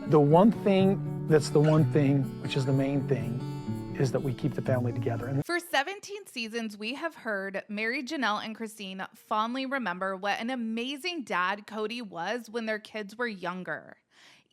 The one thing that's the one thing, which is the main thing, is that we keep the family together. And for 17 seasons, we have heard Mary, Janelle, and Christine fondly remember what an amazing dad Kody was when their kids were younger.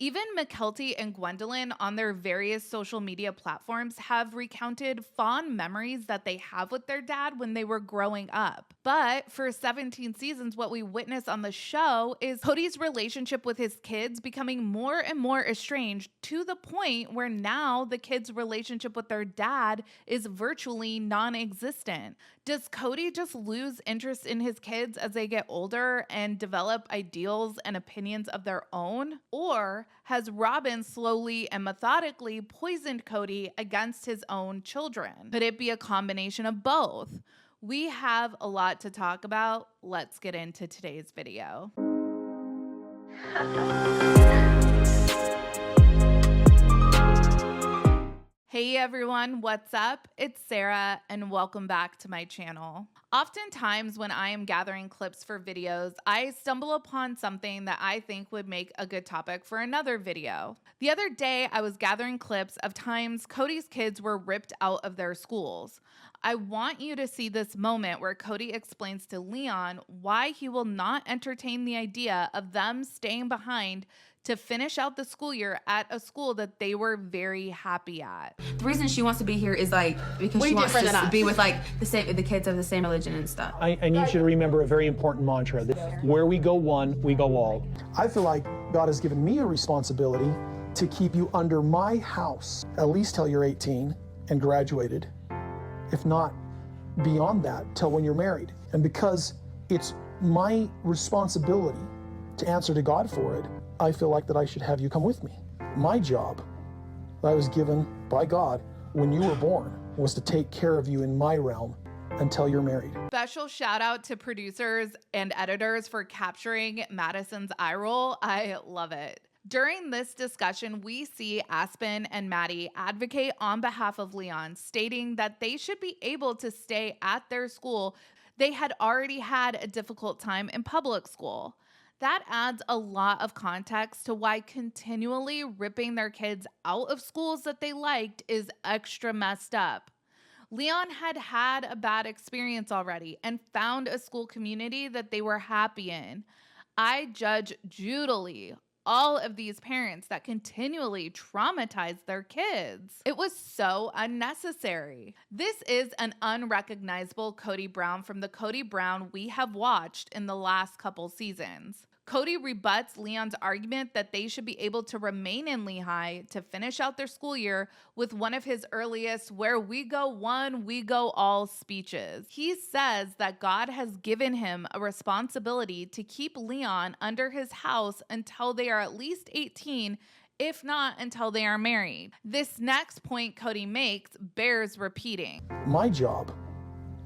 Even McKelty and Gwendolyn on their various social media platforms have recounted fond memories that they have with their dad when they were growing up. But for 17 seasons, what we witness on the show is Kody's relationship with his kids becoming more and more estranged to the point where now the kids' relationship with their dad is virtually non-existent. Does Kody just lose interest in his kids as they get older and develop ideals and opinions of their own? Or has Robyn slowly and methodically poisoned Kody against his own children? Could it be a combination of both? We have a lot to talk about. Let's get into today's video. Hey everyone, what's up? It's Sarah and welcome back to my channel. Oftentimes when I am gathering clips for videos, I stumble upon something that I think would make a good topic for another video. The other day, I was gathering clips of times Kody's kids were ripped out of their schools. I want you to see this moment where Kody explains to Leon why he will not entertain the idea of them staying behind to finish out the school year at a school that they were very happy at. The reason she wants to be here is because she wants to be with the kids of the same religion and stuff. I need you to remember a very important mantra, that where we go one, we go all. I feel like God has given me a responsibility to keep you under my house, at least till you're 18 and graduated. If not beyond that, till when you're married. And because it's my responsibility to answer to God for it, I feel like that I should have you come with me. My job that I was given by God when you were born was to take care of you in my realm until you're married. Special shout out to producers and editors for capturing Madison's eye roll. I love it. During this discussion, we see Aspen and Maddie advocate on behalf of Leon, stating that they should be able to stay at their school. They had already had a difficult time in public school. That adds a lot of context to why continually ripping their kids out of schools that they liked is extra messed up. Leon had had a bad experience already and found a school community that they were happy in. I judge judicially all of these parents that continually traumatize their kids. It was so unnecessary. This is an unrecognizable Kody Brown from the Kody Brown we have watched in the last couple seasons. Kody rebuts Leon's argument that they should be able to remain in Lehigh to finish out their school year with one of his earliest "where we go one, we go all" speeches. He says that God has given him a responsibility to keep Leon under his house until they are at least 18, if not until they are married. This next point Kody makes bears repeating. My job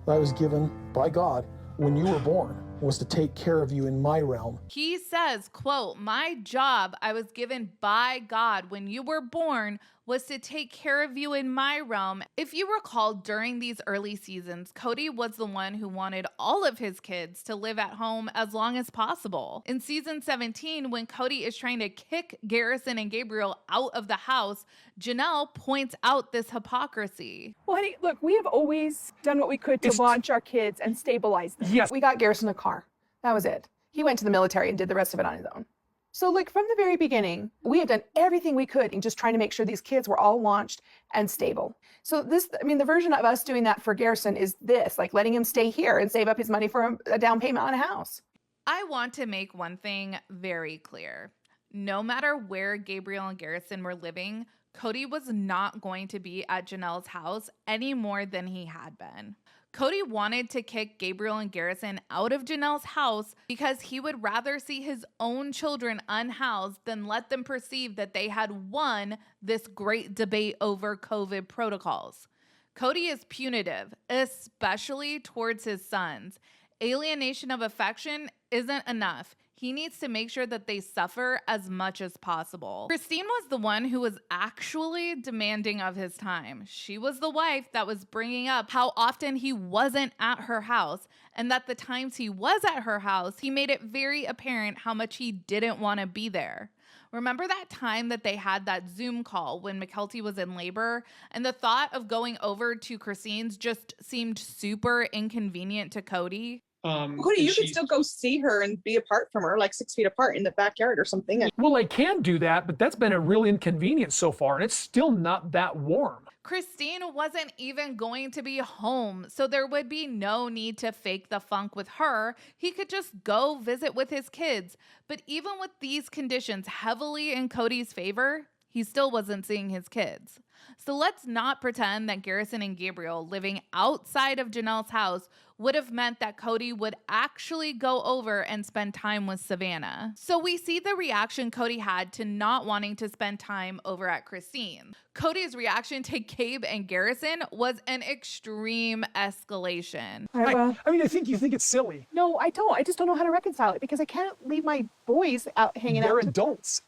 that I was given by God when you were born was to take care of you in my realm. He says, quote, "My job I was given by God when you were born was to take care of you in my realm." If you recall, during these early seasons, Kody was the one who wanted all of his kids to live at home as long as possible. In season 17, when Kody is trying to kick Garrison and Gabriel out of the house, Janelle points out this hypocrisy. Well, honey, look, we have always done what we could to launch our kids and stabilize them. Yes. We got Garrison a car. That was it. He went to the military and did the rest of it on his own. So like from the very beginning, we have done everything we could in just trying to make sure these kids were all launched and stable. So this, I mean, the version of us doing that for Garrison is this, like letting him stay here and save up his money for a down payment on a house. I want to make one thing very clear. No matter where Gabriel and Garrison were living, Kody was not going to be at Janelle's house any more than he had been. Kody wanted to kick Gabriel and Garrison out of Janelle's house because he would rather see his own children unhoused than let them perceive that they had won this great debate over COVID protocols. Kody is punitive, especially towards his sons. Alienation of affection isn't enough. He needs to make sure that they suffer as much as possible. Christine was the one who was actually demanding of his time. She was the wife that was bringing up how often he wasn't at her house, and that the times he was at her house, he made it very apparent how much he didn't want to be there. Remember that time that they had that Zoom call when McKelty was in labor, and the thought of going over to Christine's just seemed super inconvenient to Kody? Kody, you could still go see her and be apart from her, like 6 feet apart in the backyard or something. Well, I can do that, but that's been a real inconvenience so far, and it's still not that warm. Christine wasn't even going to be home, so there would be no need to fake the funk with her. He could just go visit with his kids. But even with these conditions heavily in Kody's favor, he still wasn't seeing his kids. So let's not pretend that Garrison and Gabriel living outside of Janelle's house would have meant that Kody would actually go over and spend time with Savannah. So we see the reaction Kody had to not wanting to spend time over at Christine. Kody's reaction to Gabe and Garrison was an extreme escalation. I mean, I think you think it's silly. No, I don't. I just don't know how to reconcile it because I can't leave my boys out hanging out. They're adults.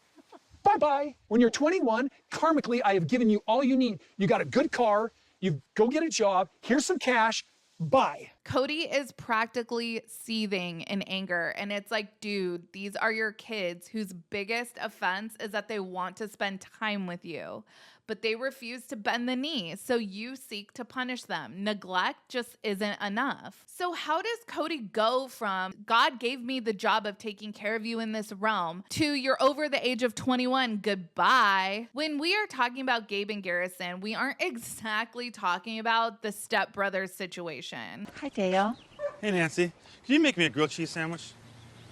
Bye-bye. When you're 21, karmically, I have given you all you need. You got a good car. You go get a job. Here's some cash. Bye. Kody is practically seething in anger. And it's like, dude, these are your kids whose biggest offense is that they want to spend time with you, but they refuse to bend the knee. So you seek to punish them. Neglect just isn't enough. So how does Kody go from God gave me the job of taking care of you in this realm to you're over the age of 21, goodbye? When we are talking about Gabe and Garrison, we aren't exactly talking about the stepbrothers situation. Hi, Dale. Hey, Nancy. Can you make me a grilled cheese sandwich?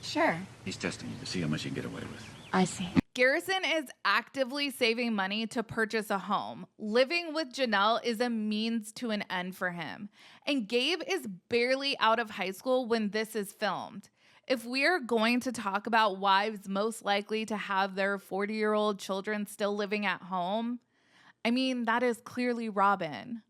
Sure. He's testing you to see how much you can get away with. I see. Garrison is actively saving money to purchase a home. Living with Janelle is a means to an end for him. And Gabe is barely out of high school when this is filmed. If we're going to talk about wives most likely to have their 40-year-old children still living at home, I mean, that is clearly Robyn.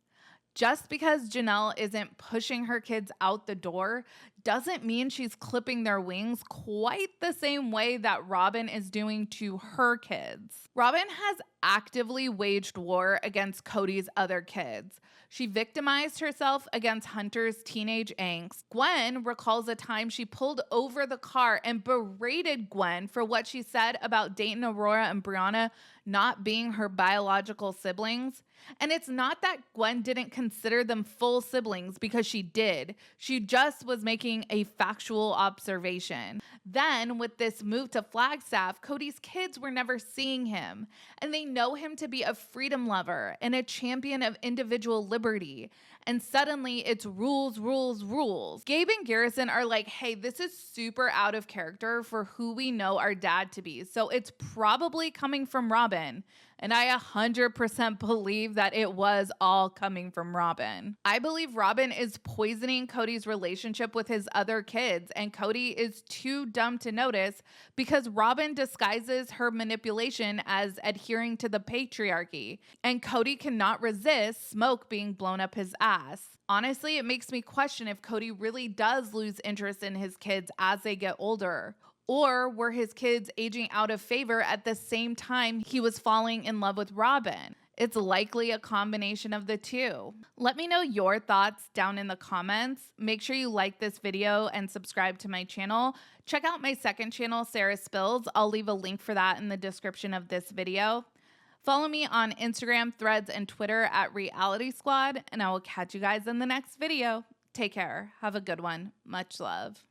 Just because Janelle isn't pushing her kids out the door doesn't mean she's clipping their wings quite the same way that Robyn is doing to her kids. Robyn has actively waged war against Kody's other kids. She victimized herself against Hunter's teenage angst. Gwen recalls a time she pulled over the car and berated Gwen for what she said about Dayton, Aurora, and Brianna not being her biological siblings. And it's not that Gwen didn't consider them full siblings, because she did. She just was making a factual observation. Then, with this move to Flagstaff, Kody's kids were never seeing him, and they know him to be a freedom lover and a champion of individual liberty. And suddenly it's rules, rules, rules. Gabe and Garrison are like, hey, this is super out of character for who we know our dad to be. So it's probably coming from Robyn. And I 100% believe that it was all coming from Robyn. I believe Robyn is poisoning Kody's relationship with his other kids, and Kody is too dumb to notice because Robyn disguises her manipulation as adhering to the patriarchy, and Kody cannot resist smoke being blown up his ass. Honestly, it makes me question if Kody really does lose interest in his kids as they get older. Or were his kids aging out of favor at the same time he was falling in love with Robyn? It's likely a combination of the two. Let me know your thoughts down in the comments. Make sure you like this video and subscribe to my channel. Check out my second channel, Sarah Spills. I'll leave a link for that in the description of this video. Follow me on Instagram, Threads, and Twitter at Reality Squad, and I will catch you guys in the next video. Take care. Have a good one. Much love.